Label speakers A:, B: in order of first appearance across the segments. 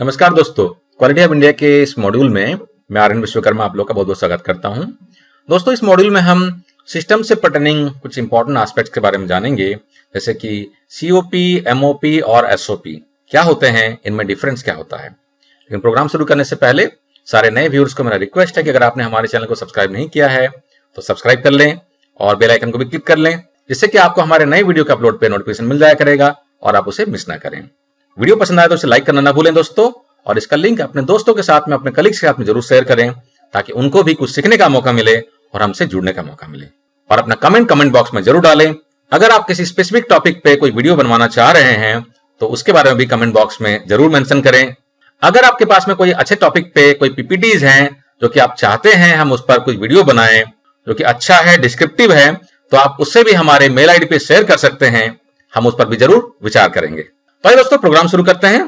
A: नमस्कार दोस्तों, quality of India के इस मॉड्यूल में मैं आर्यन विश्वकर्मा आप लोग का बहुत बहुत स्वागत करता हूं। दोस्तों, इस मॉड्यूल में हम सिस्टम से पर्टेनिंग कुछ इंपॉर्टेंट एस्पेक्ट्स के बारे में जानेंगे, जैसे कि सीओपी, एमओपी और एसओपी क्या होते हैं, इनमें डिफरेंस क्या होता है। लेकिन प्रोग्राम शुरू करने से पहले सारे नए व्यूअर्स को मेरा रिक्वेस्ट है कि अगर आपने हमारे चैनल को सब्सक्राइब नहीं किया है तो सब्सक्राइब कर लें और बेल आइकन को भी क्लिक कर लें, जिससे कि आपको हमारे नए वीडियो के अपलोड पे नोटिफिकेशन मिल जाया करेगा और आप उसे मिस ना करें। वीडियो पसंद आए तो इसे लाइक करना ना भूलें दोस्तों, और इसका लिंक अपने दोस्तों के साथ में, अपने कलीग्स के साथ में जरूर शेयर करें, ताकि उनको भी कुछ सीखने का मौका मिले और हमसे जुड़ने का मौका मिले। और अपना कमेंट बॉक्स में जरूर डालें। अगर आप किसी स्पेसिफिक टॉपिक पे कोई वीडियो बनवाना चाह रहे हैं तो उसके बारे में भी कमेंट बॉक्स में जरूर मेंशन करें। अगर आपके पास में कोई अच्छे टॉपिक पे कोई पीपीटीज हैं जो कि आप चाहते हैं हम उस पर कोई वीडियो बनाएं जो कि अच्छा है, डिस्क्रिप्टिव है, तो आप उससे भी हमारे मेल आईडी पे शेयर कर सकते हैं, हम उस पर भी जरूर विचार करेंगे। तो दोस्तों, प्रोग्राम शुरू करते हैं।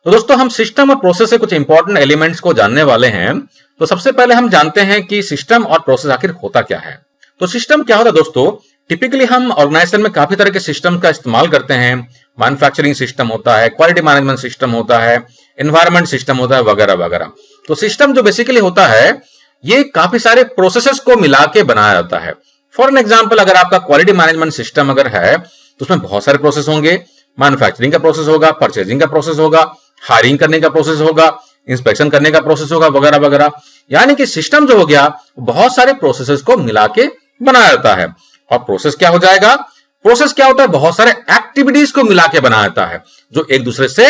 A: तो दोस्तों, हम सिस्टम और प्रोसेस से कुछ इंपॉर्टेंट एलिमेंट्स को जानने वाले हैं। तो सबसे पहले हम जानते हैं कि सिस्टम और प्रोसेस आखिर होता क्या है। तो सिस्टम क्या होता है दोस्तों? टिपिकली हम ऑर्गेनाइजेशन में काफी तरह के सिस्टम का इस्तेमाल करते हैं। मैन्युफैक्चरिंग सिस्टम होता है, क्वालिटी मैनेजमेंट सिस्टम होता है, एनवायरमेंट सिस्टम होता है, वगैरह वगैरह। तो सिस्टम जो बेसिकली होता है, ये काफी सारे प्रोसेसेस को मिला के बनाया जाता है। फॉर एन एग्जाम्पल, अगर आपका क्वालिटी मैनेजमेंट सिस्टम अगर है तो उसमें बहुत सारे प्रोसेस होंगे। मैन्युफैक्चरिंग का प्रोसेस होगा, परचेजिंग का प्रोसेस होगा, हायरिंग करने का प्रोसेस होगा, इंस्पेक्शन करने का प्रोसेस होगा, वगैरह वगैरह। यानी कि सिस्टम जो हो गया बहुत सारे प्रोसेसेस को मिला के बनाया जाता है। और प्रोसेस क्या हो जाएगा? प्रोसेस क्या होता है? बहुत सारे एक्टिविटीज को मिला के बनाया जाता है जो एक दूसरे से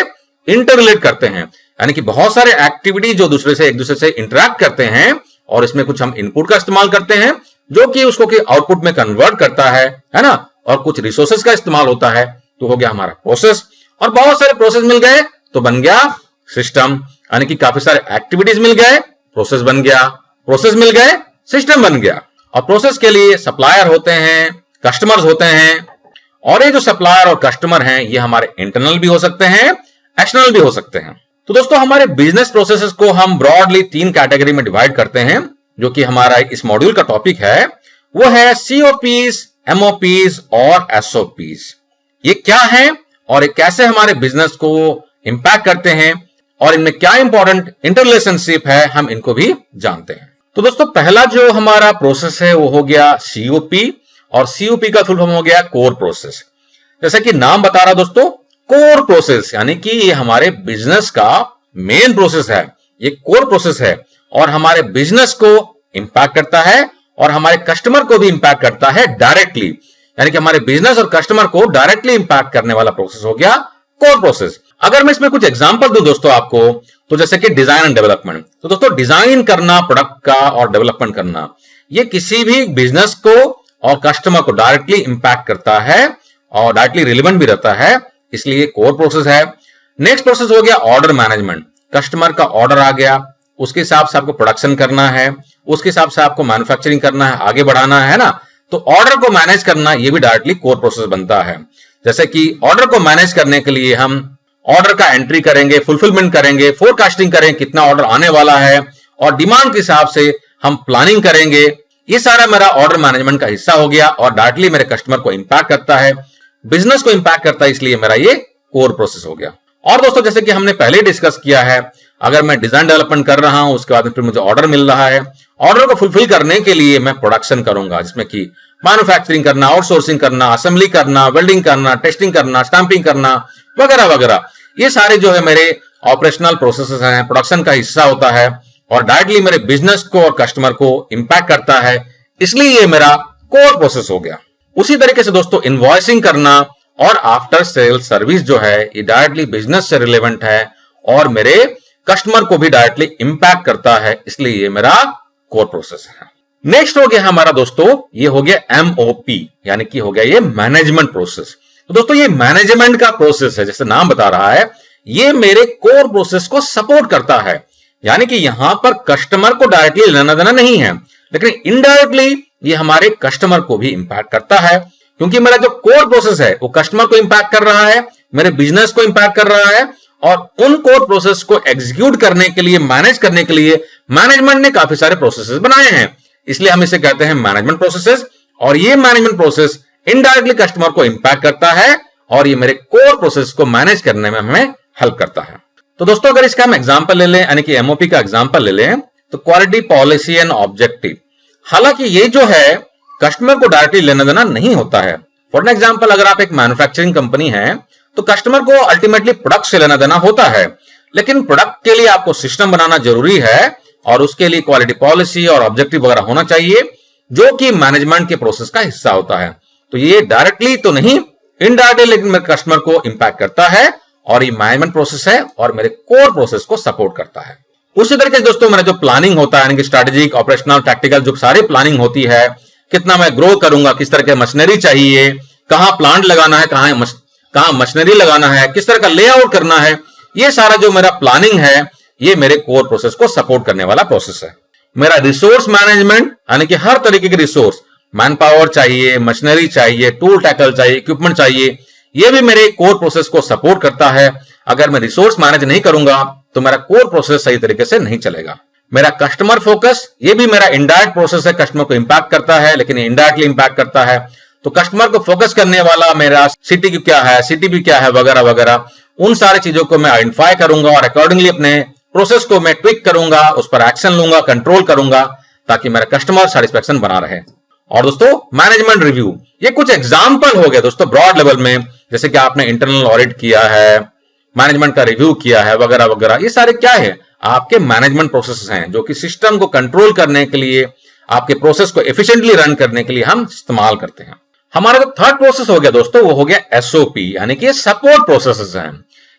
A: इंटररिलेट करते हैं। यानी कि बहुत सारे एक्टिविटी जो एक दूसरे से इंटरेक्ट करते हैं, और इसमें कुछ हम इनपुट का इस्तेमाल करते हैं जो कि उसको कि आउटपुट में कन्वर्ट करता है ना, और कुछ रिसोर्सेज का इस्तेमाल होता है, तो हो गया हमारा प्रोसेस। और बहुत सारे प्रोसेस मिल गए तो बन गया सिस्टम। यानी कि काफी सारे एक्टिविटीज मिल गए, प्रोसेस बन गया, प्रोसेस मिल गए, सिस्टम बन गया। और प्रोसेस के लिए सप्लायर होते हैं, कस्टमर्स होते हैं, और ये जो सप्लायर और कस्टमर हैं ये हमारे इंटरनल भी हो सकते हैं, एक्सटर्नल भी हो सकते हैं। तो दोस्तों, हमारे बिजनेस प्रोसेसेस को हम ब्रॉडली 3 कैटेगरी में डिवाइड करते हैं, जो कि हमारा इस मॉड्यूल का टॉपिक है। वो है सीओपीज, एमओपीज और एसओपीज। ये क्या है और ये कैसे हमारे बिजनेस को इंपैक्ट करते हैं, और इनमें क्या इंपॉर्टेंट इंटररिलेशनशिप है, हम इनको भी जानते हैं। तो दोस्तों, पहला जो हमारा प्रोसेस है वो हो गया सीओपी, और सीओपी का फुल फॉर्म हो गया कोर प्रोसेस। जैसा कि नाम बता रहा दोस्तों, कोर प्रोसेस, यानी कि ये हमारे बिजनेस का मेन प्रोसेस है, ये कोर प्रोसेस है, और हमारे बिजनेस को इंपैक्ट करता है और हमारे कस्टमर को भी इंपैक्ट करता है डायरेक्टली। यानी कि हमारे बिजनेस और कस्टमर को डायरेक्टली इंपैक्ट करने वाला प्रोसेस हो गया कोर प्रोसेस। अगर मैं इसमें कुछ एग्जांपल दूं दोस्तों आपको, तो जैसे कि डिजाइन एंड डेवलपमेंट। तो दोस्तों, डिजाइन करना प्रोडक्ट का और डेवलपमेंट करना, ये किसी भी बिजनेस को और कस्टमर को डायरेक्टली इंपैक्ट करता है और डायरेक्टली रिलेवेंट भी रहता है, इसलिए कोर प्रोसेस है। नेक्स्ट प्रोसेस हो गया ऑर्डर मैनेजमेंट। कस्टमर का ऑर्डर आ गया, उसके हिसाब से आपको प्रोडक्शन करना है, उसके हिसाब से आपको मैन्युफैक्चरिंग करना है, आगे बढ़ाना है ना। तो ऑर्डर को मैनेज करना ये भी डायरेक्टली कोर प्रोसेस बनता है। जैसे कि ऑर्डर को मैनेज करने के लिए हम ऑर्डर का एंट्री करेंगे, फुलफिलमेंट करेंगे, फोरकास्टिंग करेंगे कितना ऑर्डर आने वाला है, और डिमांड के हिसाब से हम प्लानिंग करेंगे। ये सारा मेरा ऑर्डर मैनेजमेंट का हिस्सा हो गया और डायरेक्टली मेरे कस्टमर को इंपैक्ट करता है, बिजनेस को इंपैक्ट करता है, इसलिए मेरा ये कोर प्रोसेस हो गया। और दोस्तों, जैसे कि हमने पहले डिस्कस किया है, अगर मैं डिजाइन डेवलपमेंट कर रहा हूं, उसके बाद फिर मुझे ऑर्डर मिल रहा है, ऑर्डर को फुलफिल करने के लिए मैं प्रोडक्शन करूंगा, जिसमें कि मैन्युफैक्चरिंग करना, आउटसोर्सिंग करना, असेंबली करना, वेल्डिंग करना, टेस्टिंग करना, स्टैंपिंग करना, वगैरह वगैरह। ये सारे जो है मेरे ऑपरेशनल प्रोसेसेस हैं, प्रोडक्शन का हिस्सा होता है और डायरेक्टली मेरे बिजनेस को और कस्टमर को इंपैक्ट करता है, इसलिए ये मेरा कोर प्रोसेस हो गया। उसी तरीके से दोस्तों, इनवॉइसिंग करना और आफ्टर सेल सर्विस जो है ये डायरेक्टली बिजनेस से रिलेवेंट है और मेरे कस्टमर को भी डायरेक्टली इंपैक्ट करता है, इसलिए ये मेरा कोर प्रोसेस है। नेक्स्ट हो गया हमारा दोस्तों, ये हो गया एमओपी, यानी कि हो गया ये मैनेजमेंट प्रोसेस। तो दोस्तों, ये मैनेजमेंट का प्रोसेस है, जैसे नाम बता रहा है, ये मेरे कोर प्रोसेस को सपोर्ट करता है। यानी कि यहां पर कस्टमर को डायरेक्टली लेना देना नहीं है, लेकिन इनडायरेक्टली ये हमारे कस्टमर को भी इंपैक्ट करता है, क्योंकि मेरा जो कोर प्रोसेस है वो कस्टमर को इंपैक्ट कर रहा है, मेरे बिजनेस को इंपैक्ट कर रहा है, और उन कोर प्रोसेस को एग्जीक्यूट करने के लिए, मैनेज करने के लिए मैनेजमेंट ने काफी सारे प्रोसेसेस बनाए हैं, इसलिए हम इसे कहते हैं मैनेजमेंट प्रोसेसेस। और ये मैनेजमेंट प्रोसेस इनडायरेक्टली कस्टमर को इंपैक्ट करता है और ये मेरे कोर प्रोसेस को मैनेज करने में हमें हेल्प करता है। तो दोस्तों अगर इसका हम एग्जांपल ले लें, यानी कि एमओपी का एग्जांपल ले लें, तो क्वालिटी पॉलिसी एंड ऑब्जेक्टिव, हालांकि ये जो है कस्टमर को डायरेक्टली लेना देना नहीं होता है। फॉर एग्जांपल अगर आप एक मैन्युफैक्चरिंग कंपनी है तो कस्टमर को अल्टीमेटली प्रोडक्ट से लेना देना होता है, लेकिन प्रोडक्ट के लिए आपको सिस्टम बनाना जरूरी है और उसके लिए क्वालिटी पॉलिसी और ऑब्जेक्टिव वगैरह होना चाहिए, जो कि मैनेजमेंट के प्रोसेस का हिस्सा होता है। तो ये डायरेक्टली तो नहीं, इनडायरेक्टली लेकिन मेरे कस्टमर को इंपैक्ट करता है और ये मैनेजमेंट प्रोसेस है और मेरे कोर प्रोसेस को सपोर्ट करता है। उसी तरीके से दोस्तों मेरा जो प्लानिंग होता है, यानी कि स्ट्रेटेजिक, ऑपरेशनल, टैक्टिकल जो सारी प्लानिंग होती है, कितना मैं ग्रो करूंगा, किस तरह के मशीनरी चाहिए, कहां प्लांट लगाना है, कहां मशीनरी लगाना है, किस तरह का लेआउट करना है, ये सारा जो मेरा प्लानिंग है ये मेरे कोर प्रोसेस को सपोर्ट करने वाला प्रोसेस है। मेरा रिसोर्स मैनेजमेंट, यानी कि हर तरीके के रिसोर्स, मैन पावर चाहिए, मशीनरी चाहिए, टूल टैकल चाहिए, इक्विपमेंट चाहिए, ये भी मेरे कोर प्रोसेस को सपोर्ट करता है। अगर मैं रिसोर्स मैनेज नहीं करूंगा तो मेरा कोर प्रोसेस सही तरीके से नहीं चलेगा। मेरा कस्टमर फोकस, ये भी मेरा इनडायरेक्ट प्रोसेस है, कस्टमर को इंपैक्ट करता है लेकिन इनडायरेक्टली इंपैक्ट करता है। तो कस्टमर को फोकस करने वाला मेरा सिटी क्या है, सीटीबी क्या है, वगैरह वगैरह, उन सारी चीजों को मैं आइडेंटिफाई करूंगा और अकॉर्डिंगली अपने प्रोसेस को मैं ट्विक करूंगा, उस पर एक्शन लूंगा, कंट्रोल करूंगा, ताकि मेरा कस्टमर सेटिस्फेक्शन बना रहे। और दोस्तों मैनेजमेंट रिव्यू, ये कुछ एग्जांपल हो गया दोस्तों ब्रॉड लेवल में, जैसे कि आपने इंटरनल ऑडिट किया है, मैनेजमेंट का रिव्यू किया है, वगैरह वगैरह। ये सारे क्या है, आपके मैनेजमेंट प्रोसेस हैं जो कि सिस्टम को कंट्रोल करने के लिए, आपके प्रोसेस को एफिशिएंटली रन करने के लिए हम इस्तेमाल करते हैं। हमारा जो थर्ड प्रोसेस हो गया दोस्तों वो हो गया एसओपी, यानी कि सपोर्ट प्रोसेसेस हैं।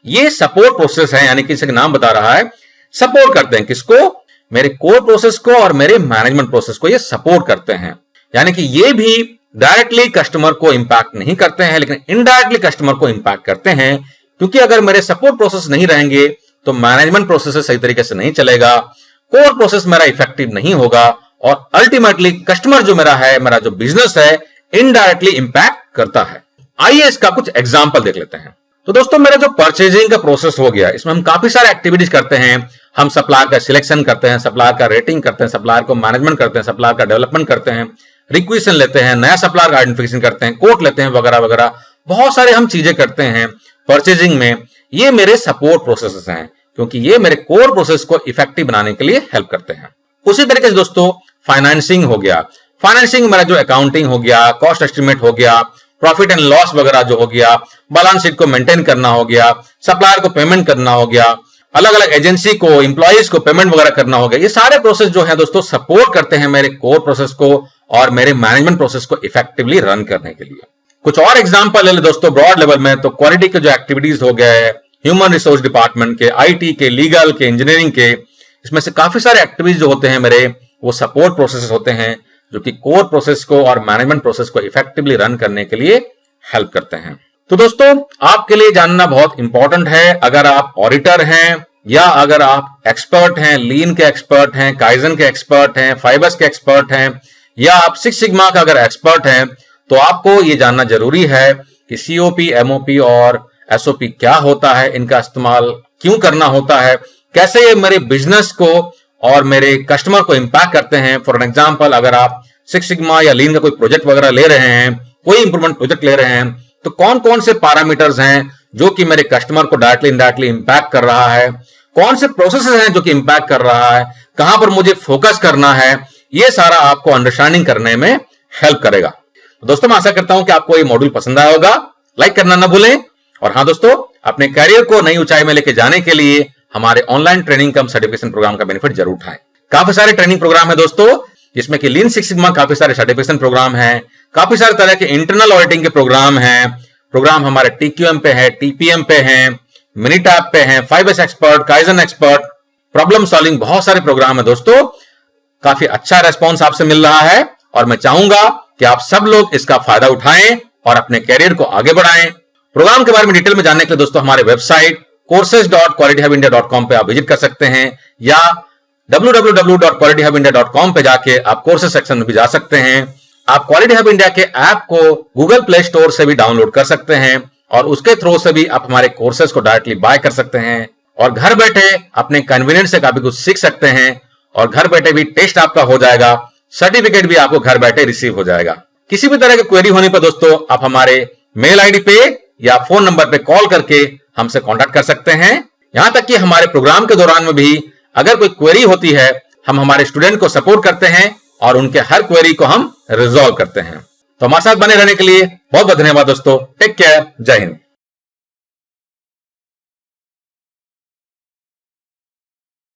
A: ये सपोर्ट प्रोसेस है, यानी कि इसका नाम बता रहा है, सपोर्ट करते हैं किसको, मेरे कोर प्रोसेस को और मेरे मैनेजमेंट प्रोसेस को ये सपोर्ट करते हैं। यानी कि ये भी डायरेक्टली कस्टमर को इंपैक्ट नहीं करते हैं लेकिन इनडायरेक्टली कस्टमर को इंपैक्ट करते हैं, क्योंकि अगर मेरे सपोर्ट प्रोसेस नहीं रहेंगे तो मैनेजमेंट प्रोसेस सही तरीके से नहीं चलेगा, कोर प्रोसेस मेरा इफेक्टिव नहीं होगा और अल्टीमेटली कस्टमर जो मेरा है, मेरा जो बिजनेस है, इनडायरेक्टली इंपैक्ट करता है। आइए इसका कुछ एग्जांपल देख लेते हैं। तो दोस्तों मेरा जो परचेजिंग का प्रोसेस हो गया, इसमें हम काफी सारे एक्टिविटीज करते हैं। हम सप्लायर का सिलेक्शन करते हैं, सप्लायर का रेटिंग करते हैं, सप्लायर को मैनेजमेंट करते हैं, सप्लायर का डेवलपमेंट करते हैं, रिक्वेशन लेते हैं, नया सप्लायर का आइडेंटिफिकेशन करते हैं, कोट लेते हैं, वगैरह वगैरह। बहुत सारे हम चीजें करते हैं परचेजिंग में। ये मेरे सपोर्ट प्रोसेसेस हैं, क्योंकि ये मेरे कोर प्रोसेस को इफेक्टिव बनाने के लिए हेल्प करते हैं। उसी तरीके से दोस्तों फाइनेंसिंग हो गया। फाइनेंसिंग मेरा जो अकाउंटिंग हो गया, कॉस्ट एस्टिमेट हो गया, प्रॉफिट एंड लॉस वगैरह जो हो गया, बैलेंस शीट को मेंटेन करना हो गया, सप्लायर को पेमेंट करना हो गया, अलग अलग एजेंसी को, इंप्लॉइज को पेमेंट वगैरह करना हो गया। ये सारे प्रोसेस जो है दोस्तों सपोर्ट करते हैं मेरे कोर प्रोसेस को और मेरे मैनेजमेंट प्रोसेस को इफेक्टिवली रन करने के लिए। कुछ और एग्जांपल ले ले दोस्तों ब्रॉड लेवल में, तो क्वालिटी के जो एक्टिविटीज हो गए, ह्यूमन रिसोर्स डिपार्टमेंट के, आईटी के, लीगल के, इंजीनियरिंग के, इसमें से काफी सारे एक्टिविटीज जो होते हैं मेरे, वो सपोर्ट प्रोसेस होते हैं जो कि कोर प्रोसेस को और मैनेजमेंट प्रोसेस को इफेक्टिवली रन करने के लिए हेल्प करते हैं। तो दोस्तों आपके लिए जानना बहुत इंपॉर्टेंट है, अगर आप ऑडिटर हैं या अगर आप एक्सपर्ट हैं, लीन के एक्सपर्ट हैं, काइजन के एक्सपर्ट हैं, फाइबर्स के एक्सपर्ट हैं, या आप सिक्स सिग्मा का अगर एक्सपर्ट हैं, तो आपको ये जानना जरूरी है कि सीओपी, एमओपी और एसओपी क्या होता है, इनका इस्तेमाल क्यों करना होता है, कैसे ये मेरे बिजनेस को और मेरे कस्टमर को इंपैक्ट करते हैं। फॉर एग्जांपल अगर आप सिक्स सिग्मा या लीन का कोई प्रोजेक्ट वगैरह ले रहे हैं, कोई इंप्रूवमेंट प्रोजेक्ट ले रहे हैं, तो कौन कौन से पैरामीटर्स हैं जो कि मेरे कस्टमर को डायरेक्टली इनडायरेक्टली इंपैक्ट कर रहा है, कौन से प्रोसेसेस हैं जो कि इंपैक्ट कर रहा है, कहां पर मुझे फोकस करना है, ये सारा आपको अंडरस्टैंडिंग करने में हेल्प करेगा। तो दोस्तों मैं आशा करता हूं कि आपको ये मॉड्यूल पसंद आया होगा, लाइक करना ना भूलें। और हाँ दोस्तों, अपने कैरियर को नई ऊंचाई में लेके जाने के लिए हमारे ऑनलाइन ट्रेनिंग कम सर्टिफिकेशन प्रोग्राम का बेनिफिट जरूर उठाएं। काफी सारे ट्रेनिंग प्रोग्राम है दोस्तों, जिसमें कि लीन सिक्स सिग्मा काफी सारे सर्टिफिकेशन प्रोग्राम हैं, काफी सारे तरह के इंटरनल ऑडिटिंग के प्रोग्राम हैं, प्रोग्राम हमारे टीक्यूएम पे है, टीपीएम पे है, मिनीटैप पे है, 5S expert, kaizen expert, problem solving, बहुत सारे प्रोग्राम है दोस्तों। काफी अच्छा रेस्पॉन्स आपसे मिल रहा है और मैं चाहूंगा कि आप सब लोग इसका फायदा उठाएं और अपने कैरियर को आगे बढ़ाएं। प्रोग्राम के बारे में डिटेल में जानने के लिए दोस्तों हमारे वेबसाइट courses.qualityhubindia.com पे आप विजिट कर सकते हैं या www.qualityhubindia.com पे जाके आप कोर्सेज सेक्शन में भी जा सकते हैं। आप क्वालिटी हब इंडिया के ऐप को गूगल प्ले स्टोर से भी डाउनलोड कर सकते हैं और उसके थ्रू से भी आप हमारे कोर्सेज को डायरेक्टली बाय कर सकते हैं और घर बैठे अपने कन्वीनियंस से काफी कुछ सीख सकते हैं और घर बैठे भी टेस्ट आपका हो जाएगा, सर्टिफिकेट भी आपको घर बैठे रिसीव हो जाएगा। किसी भी तरह की क्वेरी होने पर दोस्तों आप हमारे मेल आईडी पे या फोन नंबर पे कॉल करके हमसे कांटेक्ट कर सकते हैं। यहां तक कि हमारे प्रोग्राम के दौरान में भी अगर कोई क्वेरी होती है, हम हमारे स्टूडेंट को सपोर्ट करते हैं और उनके हर क्वेरी को हम रिजॉल्व करते हैं। तो हमारे साथ बने रहने के लिए बहुत बहुत धन्यवाद दोस्तों। टेक केयर, जय हिंद।